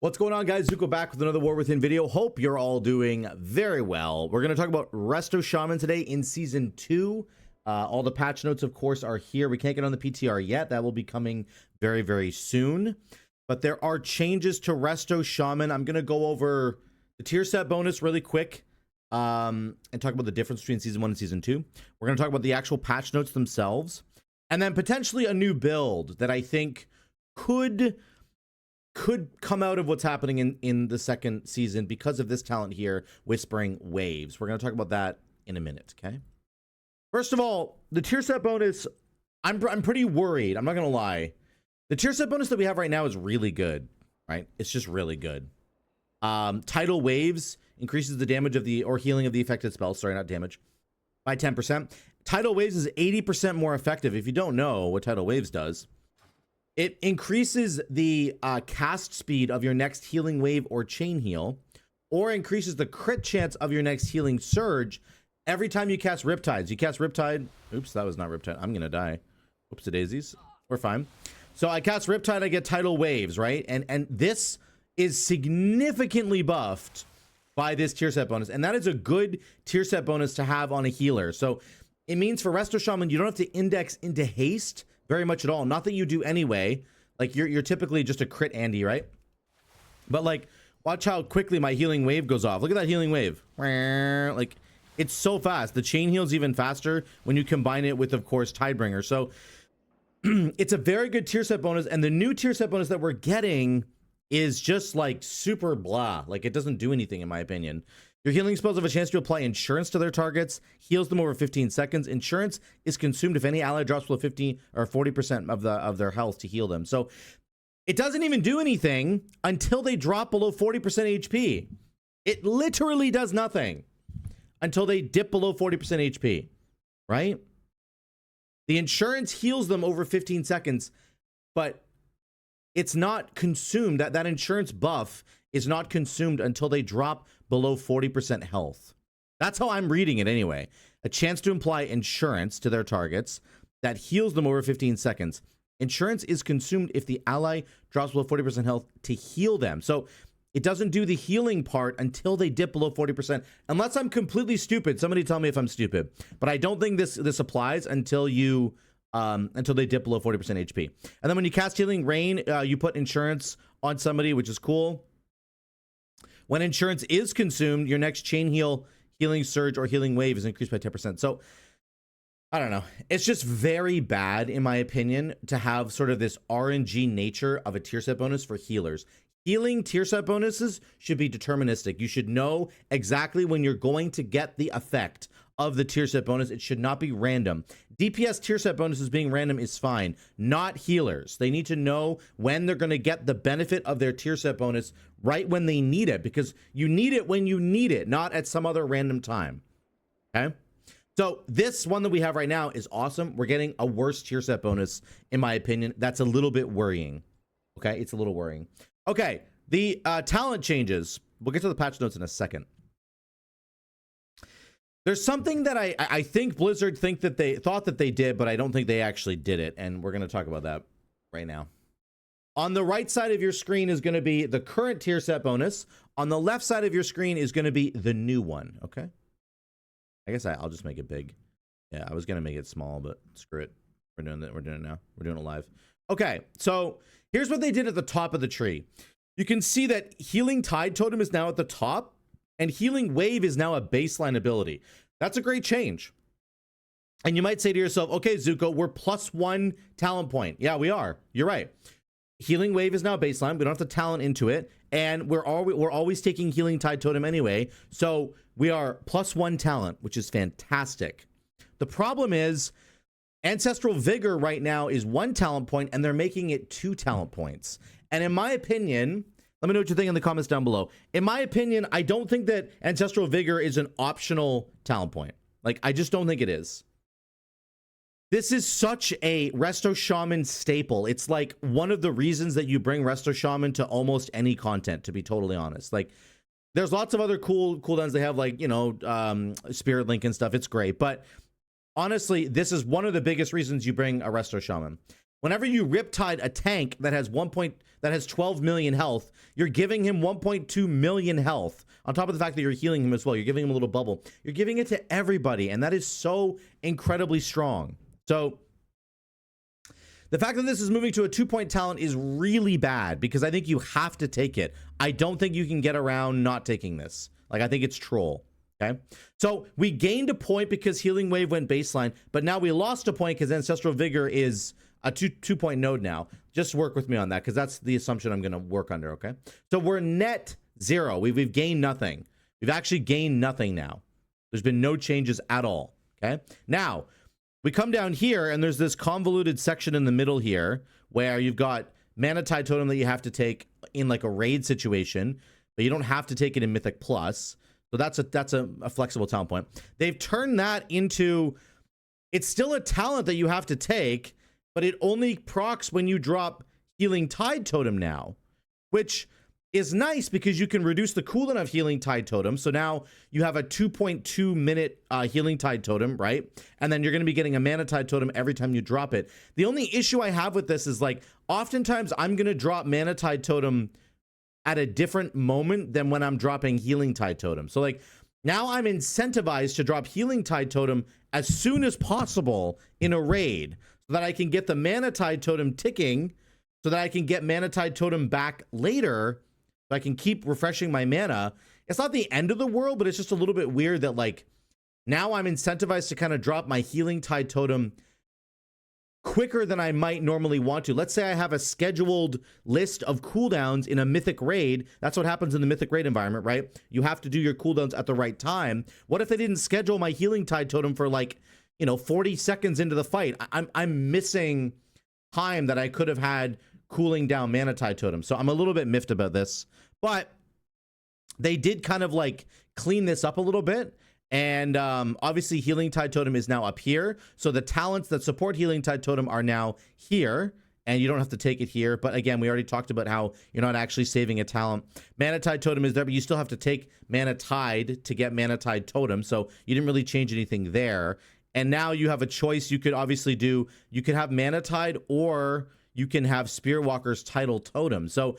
What's going on, guys? Zuko back with another War Within video. Hope you're all doing very well. We're going to talk about Resto Shaman today in Season 2. All the patch notes, of course, are here. We can't get on the PTR yet. That will be coming very, very soon. But there are changes to Resto Shaman. I'm going to go over the tier set bonus really quick and talk about the difference between Season 1 and Season 2. We're going to talk about the actual patch notes themselves. And then potentially a new build that I think could come out of what's happening in the second season because of this talent here, Whispering Waves. We're going to talk about that in a minute, okay? First of all, the tier set bonus, I'm pretty worried. I'm not going to lie. The tier set bonus that we have right now is really good, right? It's just really good. Tidal Waves increases the damage of the, or healing of the affected spell, sorry, not damage, by 10%. Tidal Waves is 80% more effective. If you don't know what Tidal Waves does, it increases the cast speed of your next healing wave or chain heal, or increases the crit chance of your next healing surge every time you cast Riptides. You cast Riptide. Oops, that was not Riptide. I'm going to die. Oops, daisies. We're fine. So I cast Riptide, I get Tidal Waves, right? And this is significantly buffed by this tier set bonus. And that is a good tier set bonus to have on a healer. So it means for Resto Shaman, you don't have to index into haste very much at all. Not that you do anyway. Like you're typically just a crit Andy, right? But like, watch how quickly my healing wave goes off. Look at that healing wave. Like, it's so fast. The chain heals even faster when you combine it with, of course, Tidebringer. So it's a very good tier set bonus. And the new tier set bonus that we're getting is just like super blah. Like, it doesn't do anything in my opinion. Your healing spells have a chance to apply insurance to their targets, heals them over 15 seconds. Insurance is consumed if any ally drops below 50 or 40% of their health to heal them. So it doesn't even do anything until they drop below 40% HP. It literally does nothing until they dip below 40% HP, right? The insurance heals them over 15 seconds, but it's not consumed. That insurance buff is not consumed until they drop below 40% health. That's how I'm reading it anyway. A chance to apply insurance to their targets that heals them over 15 seconds. Insurance is consumed if the ally drops below 40% health to heal them. So it doesn't do the healing part until they dip below 40%. Unless I'm completely stupid. Somebody tell me if I'm stupid. But I don't think this applies until you until they dip below 40% HP. And then when you cast Healing Rain, you put insurance on somebody, which is cool. When insurance is consumed, your next chain heal, healing surge, or healing wave is increased by 10%. So, I don't know. It's just very bad, in my opinion, to have sort of this RNG nature of a tier set bonus for healers. Healing tier set bonuses should be deterministic. You should know exactly when you're going to get the effect of the tier set bonus. It should not be random. DPS tier set bonuses being random is fine. Not healers. They need to know when they're going to get the benefit of their tier set bonus right when they need it, because you need it when you need it, not at some other random time. Okay? So this one that we have right now is awesome. We're getting a worse tier set bonus, in my opinion. That's a little bit worrying. Okay? It's a little worrying. Okay. The talent changes. We'll get to the patch notes in a second. There's something that I think Blizzard thought that they did, but I don't think they actually did it. And we're going to talk about that right now. On the right side of your screen is going to be the current tier set bonus. On the left side of your screen is going to be the new one. Okay. I guess I'll just make it big. Yeah, I was going to make it small, but screw it. We're doing it. We're doing it now. We're doing it live. Okay. So here's what they did at the top of the tree. You can see that Healing Tide Totem is now at the top, and Healing Wave is now a baseline ability. That's a great change. And you might say to yourself, okay, Zuko, we're +1 talent point. Yeah, we are. You're right. Healing Wave is now baseline. We don't have to talent into it. And we're always taking Healing Tide Totem anyway. So we are +1 talent, which is fantastic. The problem is Ancestral Vigor right now is 1 talent point, and they're making it 2 talent points. And in my opinion, let me know what you think in the comments down below. In my opinion, I don't think that Ancestral Vigor is an optional talent point. Like, I just don't think it is. This is such a Resto Shaman staple. It's like one of the reasons that you bring Resto Shaman to almost any content, to be totally honest. Like, there's lots of other cooldowns they have, like, you know, Spirit Link and stuff. It's great. But honestly, this is one of the biggest reasons you bring a Resto Shaman. Whenever you Riptide a tank that has 12 million health, you're giving him 1.2 million health. On top of the fact that you're healing him as well, you're giving him a little bubble. You're giving it to everybody, and that is so incredibly strong. So the fact that this is moving to a 2-point talent is really bad because I think you have to take it. I don't think you can get around not taking this. Like, I think it's troll. Okay, so we gained a point because Healing Wave went baseline, but now we lost a point because Ancestral Vigor is a 2-point node now. Just work with me on that because that's the assumption I'm going to work under. Okay, so we're net 0. We've gained nothing. We've actually gained nothing now. There's been no changes at all. Okay, now we come down here and there's this convoluted section in the middle here where you've got Mana Tide Totem that you have to take in like a raid situation, but you don't have to take it in Mythic Plus. So that's a flexible talent point. They've turned that into, it's still a talent that you have to take, but it only procs when you drop Healing Tide Totem now, which is nice because you can reduce the cooldown of Healing Tide Totem. So now you have a 2.2 minute Healing Tide Totem, right? And then you're going to be getting a Mana Tide Totem every time you drop it. The only issue I have with this is like, oftentimes I'm going to drop Mana Tide Totem at a different moment than when I'm dropping Healing Tide Totem. So like now I'm incentivized to drop Healing Tide Totem as soon as possible in a raid so that I can get the Mana Tide Totem ticking so that I can get Mana Tide Totem back later so I can keep refreshing my mana. It's not the end of the world, but it's just a little bit weird that like now I'm incentivized to kind of drop my Healing Tide Totem quicker than I might normally want to. Let's say I have a scheduled list of cooldowns in a Mythic Raid. That's what happens in the Mythic Raid environment, right? You have to do your cooldowns at the right time. What if they didn't schedule my Healing Tide Totem for like, 40 seconds into the fight? I'm missing time that I could have had cooling down Mana Tide Totem. So I'm a little bit miffed about this, but they did kind of like clean this up a little bit. And obviously Healing Tide Totem is now up here. So the talents that support Healing Tide Totem are now here. And you don't have to take it here. But again, we already talked about how you're not actually saving a talent. Mana Tide Totem is there, but you still have to take Mana Tide to get Mana Tide Totem. So you didn't really change anything there. And now you have a choice. You could obviously you could have Mana Tide or you can have Spearwalker's Tidal Totem. So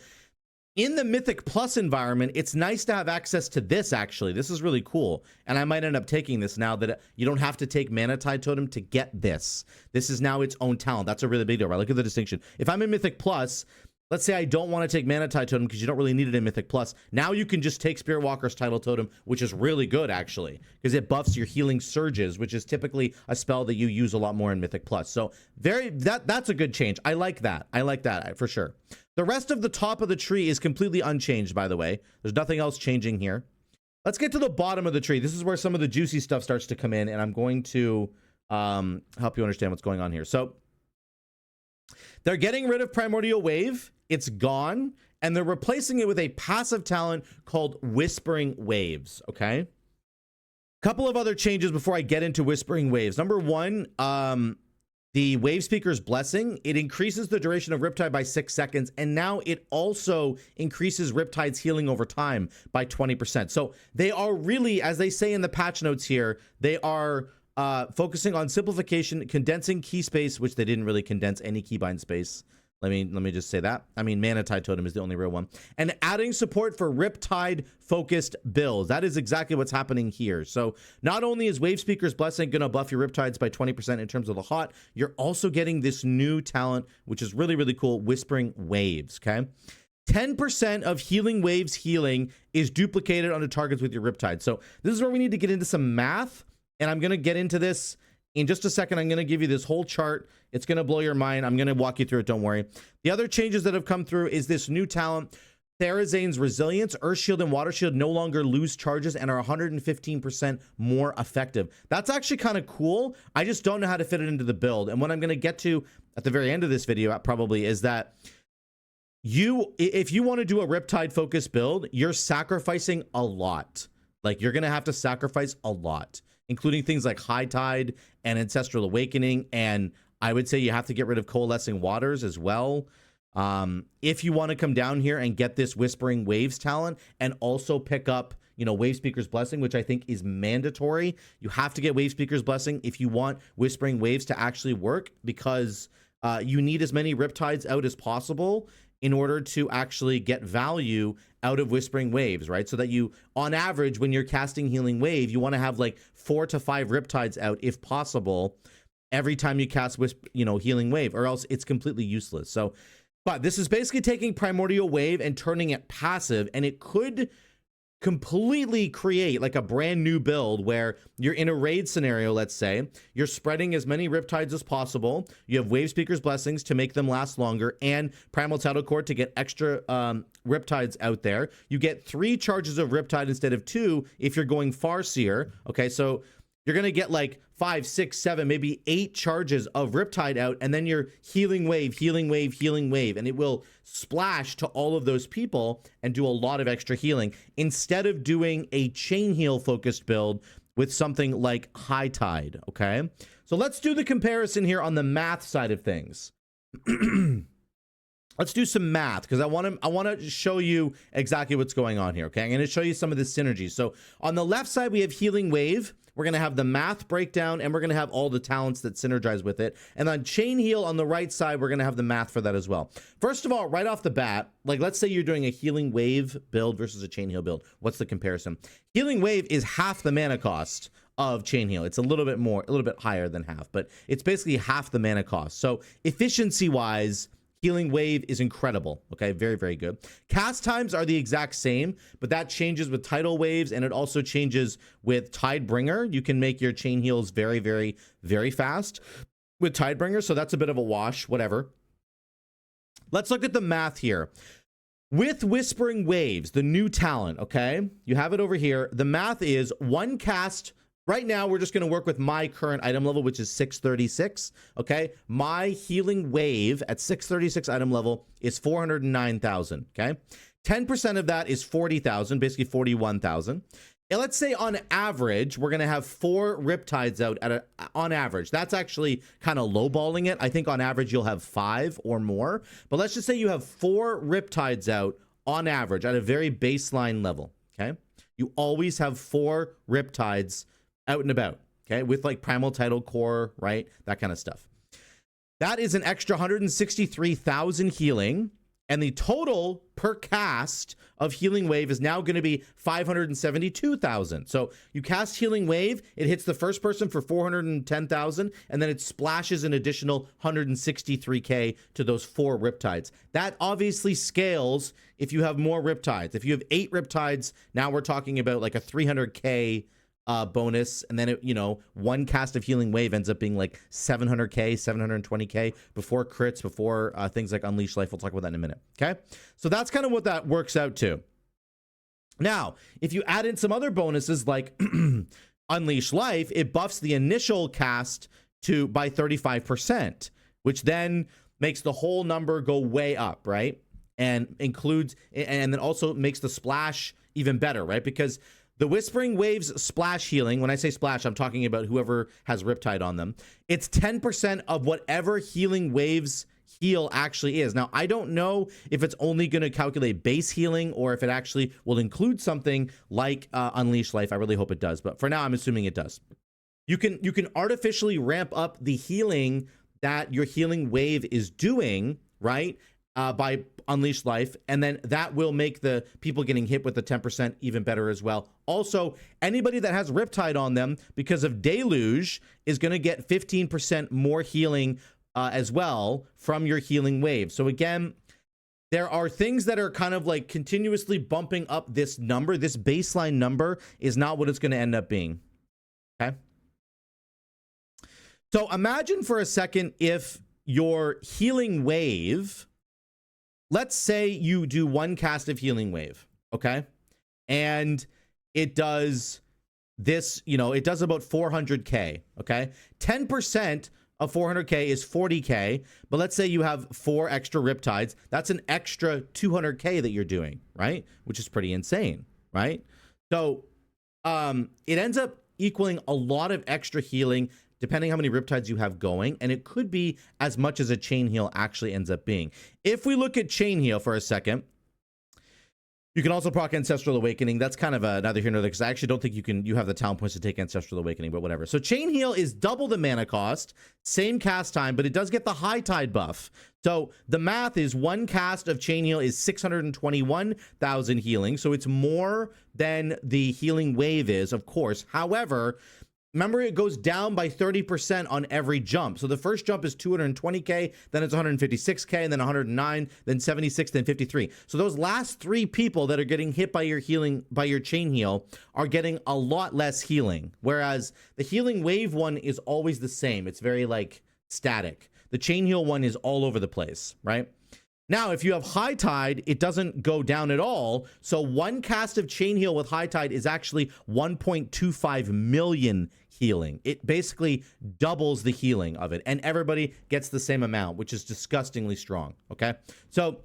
in the Mythic Plus environment, it's nice to have access to this, actually. This is really cool. And I might end up taking this now that you don't have to take Mana Tide Totem to get this. This is now its own talent. That's a really big deal, right? Look at the distinction. If I'm in Mythic Plus, let's say I don't want to take Mana Tide Totem because you don't really need it in Mythic Plus. Now you can just take Spearwalker's Tidal Totem, which is really good, actually, because it buffs your Healing Surges, which is typically a spell that you use a lot more in Mythic Plus. So that's a good change. I like that. I like that for sure. The rest of the top of the tree is completely unchanged, by the way. There's nothing else changing here. Let's get to the bottom of the tree. This is where some of the juicy stuff starts to come in, and I'm going to help you understand what's going on here. So they're getting rid of Primordial Wave. It's gone, and they're replacing it with a passive talent called Whispering Waves, okay? Couple of other changes before I get into Whispering Waves. Number one, the Wave Speaker's Blessing, it increases the duration of Riptide by 6 seconds, and now it also increases Riptide's healing over time by 20%. So they are really, as they say in the patch notes here, they are focusing on simplification, condensing key space, which they didn't really condense any keybind space. Let me just say that. I mean, Mana Tide Totem is the only real one. And adding support for Riptide-focused builds. That is exactly what's happening here. So not only is Wave Speaker's Blessing going to buff your Riptides by 20% in terms of the hot, you're also getting this new talent, which is really, really cool, Whispering Waves, okay? 10% of Healing Waves healing is duplicated onto targets with your Riptide. So this is where we need to get into some math, and I'm going to get into this in just a second. I'm going to give you this whole chart. It's going to blow your mind. I'm going to walk you through it. Don't worry. The other changes that have come through is this new talent, Therazane's Resilience. Earth Shield and Water Shield no longer lose charges and are 115% more effective. That's actually kind of cool. I just don't know how to fit it into the build. And what I'm going to get to at the very end of this video probably is that if you want to do a Riptide focused build, you're sacrificing a lot. Like, you're going to have to sacrifice a lot, including things like High Tide and Ancestral Awakening. And I would say you have to get rid of Coalescing Waters as well. If you want to come down here and get this Whispering Waves talent and also pick up, Wave Speaker's Blessing, which I think is mandatory. You have to get Wave Speaker's Blessing if you want Whispering Waves to actually work, because You need as many Riptides out as possible in order to actually get value out of Whispering Waves, right? So that you, on average, when you're casting Healing Wave, you want to have like 4 to 5 Riptides out if possible every time you cast Healing Wave, or else it's completely useless. So, but this is basically taking Primordial Wave and turning it passive, and it could completely create like a brand new build where you're in a raid scenario. Let's say you're spreading as many Riptides as possible. You have Wave Speaker's Blessings to make them last longer, and Primal Tidal Core to get extra Riptides out there. You get 3 charges of Riptide instead of 2 if you're going Farseer. Okay, so you're gonna get like 5, 6, 7, maybe 8 charges of Riptide out, and then you're Healing Wave, Healing Wave, Healing Wave, and it will splash to all of those people and do a lot of extra healing instead of doing a chain heal focused build with something like High Tide. Okay, so let's do the comparison here on the math side of things. Let's do some math because I want to show you exactly what's going on here. Okay, I'm going to show you some of the synergy. So on the left side we have Healing Wave. We're going to have the math breakdown, and we're going to have all the talents that synergize with it. And on Chain Heal on the right side, we're going to have the math for that as well. First of all, right off the bat, like let's say you're doing a Healing Wave build versus a Chain Heal build. What's the comparison? Healing Wave is half the mana cost of Chain Heal. It's a little bit higher than half, but it's basically half the mana cost. So efficiency-wise, Healing Wave is incredible. Okay, very, very good. Cast times are the exact same, but that changes with Tidal Waves, and it also changes with Tidebringer. You can make your Chain Heals very, very, very fast with Tidebringer, so that's a bit of a wash, whatever. Let's look at the math here. With Whispering Waves, the new talent, okay? You have it over here. The math is 1 cast. Right now, we're just going to work with my current item level, which is 636, okay? My Healing Wave at 636 item level is 409,000, okay? 10% of that is 40,000, basically 41,000. And let's say on average, we're going to have 4 Riptides out on average. That's actually kind of lowballing it. I think on average, you'll have 5 or more. But let's just say you have 4 Riptides out on average at a very baseline level, okay? You always have 4 Riptides out and about, okay, with like Primal Tidal Core, right, that kind of stuff. That is an extra 163,000 healing, and the total per cast of Healing Wave is now going to be 572,000. So you cast Healing Wave, it hits the first person for 410,000, and then it splashes an additional 163k to those 4 Riptides. That obviously scales if you have more Riptides. If you have 8 Riptides, now we're talking about like a 300k bonus, and then it, 1 cast of Healing Wave ends up being like 700k, 720k before crits, before things like Unleash Life. We'll talk about that in a minute. Okay, so that's kind of what that works out to. Now, if you add in some other bonuses like Unleash Life, it buffs the initial cast by 35%, which then makes the whole number go way up, right? And then also makes the splash even better, right? Because the Whispering Waves splash healing, when I say splash, I'm talking about whoever has Riptide on them. It's 10% of whatever Healing Waves heal actually is. Now, I don't know if it's only going to calculate base healing or if it actually will include something like Unleash Life. I really hope it does, but for now, I'm assuming it does. You can artificially ramp up the healing that your Healing Wave is doing, right? By Unleash Life, and then that will make the people getting hit with the 10% even better as well. Also, anybody that has Riptide on them because of Deluge is going to get 15% more healing as well from your Healing Wave. So again, there are things that are kind of like continuously bumping up this number. This baseline number is not what it's going to end up being. Okay. So imagine for a second if your Healing Wave, let's say you do 1 cast of Healing Wave, okay? And it does this, it does about 400k, okay? 10% of 400k is 40k, but let's say you have 4 extra Riptides. That's an extra 200k that you're doing, right? Which is pretty insane, right? So it ends up equaling a lot of extra healing depending how many Riptides you have going, and it could be as much as a Chain Heal actually ends up being. If we look at Chain Heal for a second, You can also proc Ancestral Awakening. That's kind of a neither here nor there, because I actually don't think you have the talent points to take Ancestral Awakening, but whatever. So Chain Heal is double the mana cost, same cast time, but it does get the High Tide buff. So the math is one cast of Chain Heal is 621,000 healing, so it's more than the Healing Wave is, of course. However, remember, it goes down by 30% on every jump. So the first jump is 220k, then it's 156k, and then 109, then 76, then 53. So those last 3 people that are getting hit by your healing, by your Chain Heal, are getting a lot less healing. Whereas the Healing Wave one is always the same. It's very like static. The Chain Heal one is all over the place, right? Now, if you have High Tide, it doesn't go down at all. So one cast of Chain Heal with High Tide is actually 1.25 million healing. It basically doubles the healing of it, and everybody gets the same amount, which is disgustingly strong, okay? So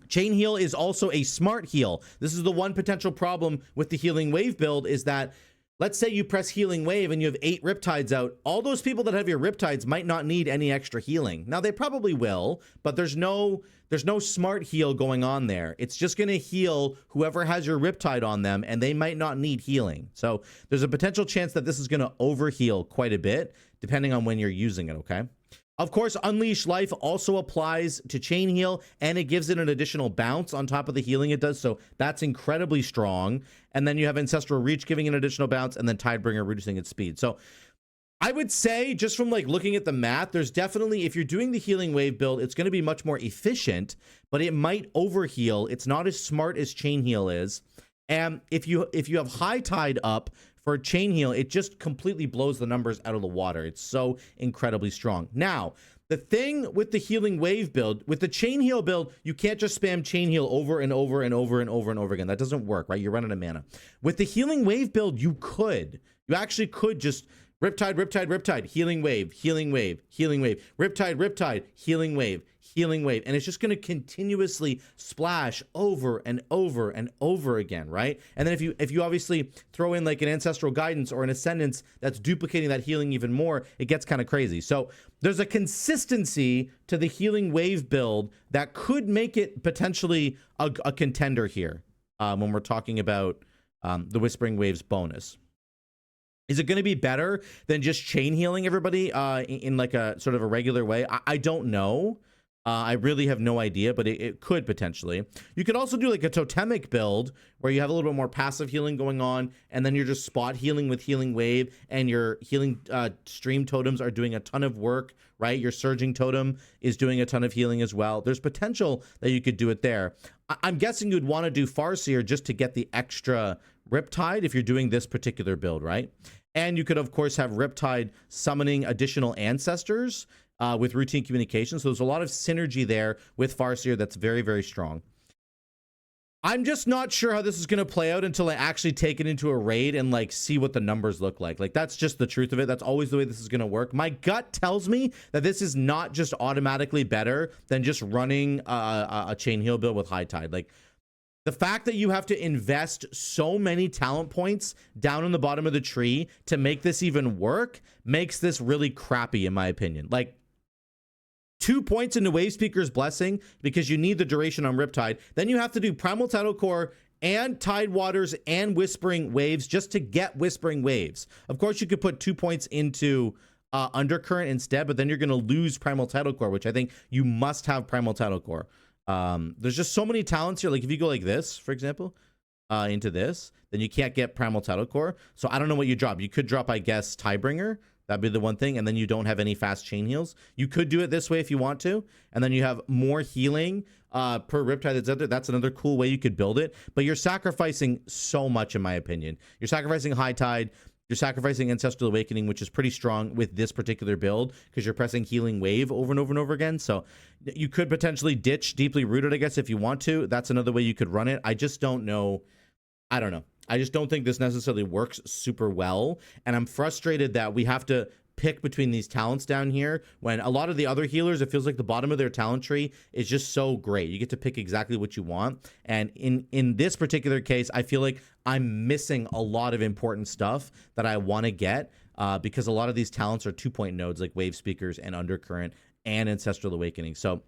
Chain Heal is also a smart heal. This is the one potential problem with the Healing Wave build, is that let's say you press Healing Wave and you have 8 Riptides out. All those people that have your Riptides might not need any extra healing. Now, they probably will, but there's no smart heal going on there. It's just going to heal whoever has your Riptide on them, and they might not need healing. So there's a potential chance that this is going to overheal quite a bit, depending on when you're using it, okay? Of course, Unleash Life also applies to Chain Heal, and it gives it an additional bounce on top of the healing it does, so that's incredibly strong. And then you have Ancestral Reach giving an additional bounce, and then Tidebringer reducing its speed. So I would say, just from like looking at the math, there's definitely, if you're doing the Healing Wave build, it's going to be much more efficient, but it might overheal. It's not as smart as Chain Heal is. And if you have High Tide up for Chain Heal, it just completely blows the numbers out of the water. It's so incredibly strong. Now, the thing with the Healing Wave build, with the Chain Heal build, you can't just spam Chain Heal over and over and over and over and over again. That doesn't work, right? You're running out of mana. With the Healing Wave build, you actually could just Riptide, Riptide, Riptide, Healing Wave, Healing Wave, Healing Wave, Riptide, Riptide, Healing Wave, Healing Wave. And it's just going to continuously splash over and over and over again, right? And then if you obviously throw in like an Ancestral Guidance or an Ascendance that's duplicating that healing even more, it gets kind of crazy. So there's a consistency to the Healing Wave build that could make it potentially a contender here when we're talking about the Whispering Waves bonus. Is it going to be better than just chain healing everybody in like a sort of a regular way? I don't know. I really have no idea, but it could potentially. You could also do like a totemic build where you have a little bit more passive healing going on, and then you're just spot healing with Healing Wave, and your healing stream totems are doing a ton of work, right? Your surging totem is doing a ton of healing as well. There's potential that you could do it there. I'm guessing you'd want to do Farseer just to get the extra Riptide if you're doing this particular build, right? And you could, of course, have Riptide summoning additional ancestors with routine communication. So there's a lot of synergy there with Farseer that's very, very strong. I'm just not sure how this is going to play out until I actually take it into a raid and like see what the numbers look like. Like, that's just the truth of it. That's always the way this is going to work. My gut tells me that this is not just automatically better than just running a chain heal build with High Tide. Like, the fact that you have to invest so many talent points down in the bottom of the tree to make this even work makes this really crappy, in my opinion. Like, 2 points into Wave Speaker's Blessing because you need the duration on Riptide. Then you have to do Primal Tidal Core and Tide Waters and Whispering Waves just to get Whispering Waves. Of course, you could put 2 points into Undercurrent instead, but then you're going to lose Primal Tidal Core, which I think you must have Primal Tidal Core. There's just so many talents here. Like, if you go like this, for example, into this, then you can't get Primal Tidal Core. So I don't know what you drop. You could drop, I guess, Tidebringer. That'd be the one thing. And then you don't have any fast chain heals. You could do it this way if you want to. And then you have more healing per Riptide that's out there. That's another cool way you could build it. But you're sacrificing so much, in my opinion. You're sacrificing High Tide. You're sacrificing Ancestral Awakening, which is pretty strong with this particular build because you're pressing Healing Wave over and over and over again. So you could potentially ditch Deeply Rooted, I guess, if you want to. That's another way you could run it. I just don't know. I don't know. I just don't think this necessarily works super well. And I'm frustrated that we have to pick between these talents down here when a lot of the other healers, it feels like the bottom of their talent tree is just so great. You get to pick exactly what you want. And in this particular case, I feel like I'm missing a lot of important stuff that I want to get because a lot of these talents are 2-point nodes like Wave Speakers and Undercurrent and Ancestral Awakening. So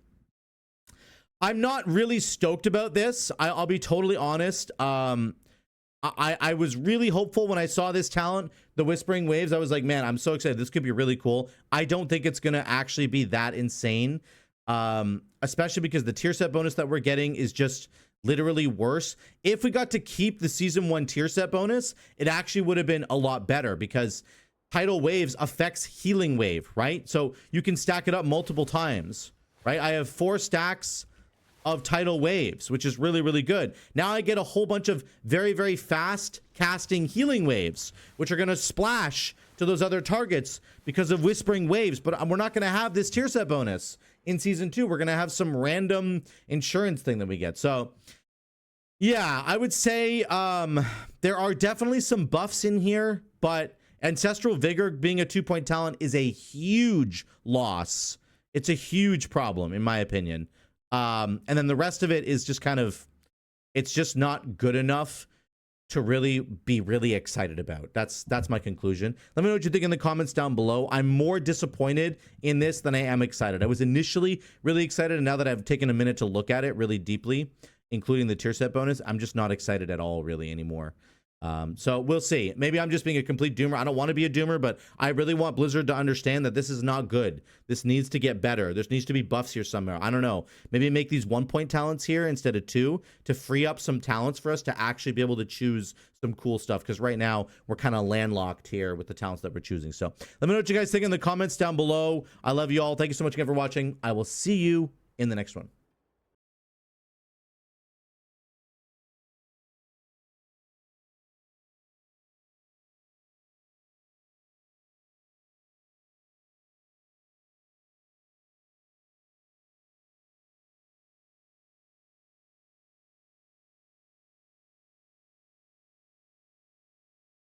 I'm not really stoked about this. I'll be totally honest. I was really hopeful when I saw this talent, the Whispering Waves. I was like, man, I'm so excited. This could be really cool. I don't think it's going to actually be that insane, especially because the tier set bonus that we're getting is just literally worse. If we got to keep the season 1 tier set bonus, it actually would have been a lot better because Tidal Waves affects Healing Wave, right? So you can stack it up multiple times, right? I have 4 stacks of Tidal Waves, which is really, really good. Now I get a whole bunch of very, very fast casting Healing Waves, which are going to splash to those other targets because of Whispering Waves. But we're not going to have this tier set bonus in season 2. We're going to have some random insurance thing that we get. So yeah, I would say there are definitely some buffs in here, but Ancestral Vigor being a 2-point talent is a huge loss. It's a huge problem, in my opinion. And then the rest of it is just kind of, it's just not good enough to really be really excited about. That's my conclusion. Let me know what you think in the comments down below. I'm more disappointed in this than I am excited. I was initially really excited, and now that I've taken a minute to look at it really deeply, including the tier set bonus, I'm just not excited at all really anymore. So we'll see. Maybe I'm just being a complete doomer. I don't want to be a doomer, but I really want Blizzard to understand that this is not good. This needs to get better. There needs to be buffs here somewhere. I don't know. Maybe make these 1-point talents here instead of 2 to free up some talents for us to actually be able to choose some cool stuff. Because right now we're kind of landlocked here with the talents that we're choosing. So let me know what you guys think in the comments down below. I love you all. Thank you so much again for watching. I will see you in the next one.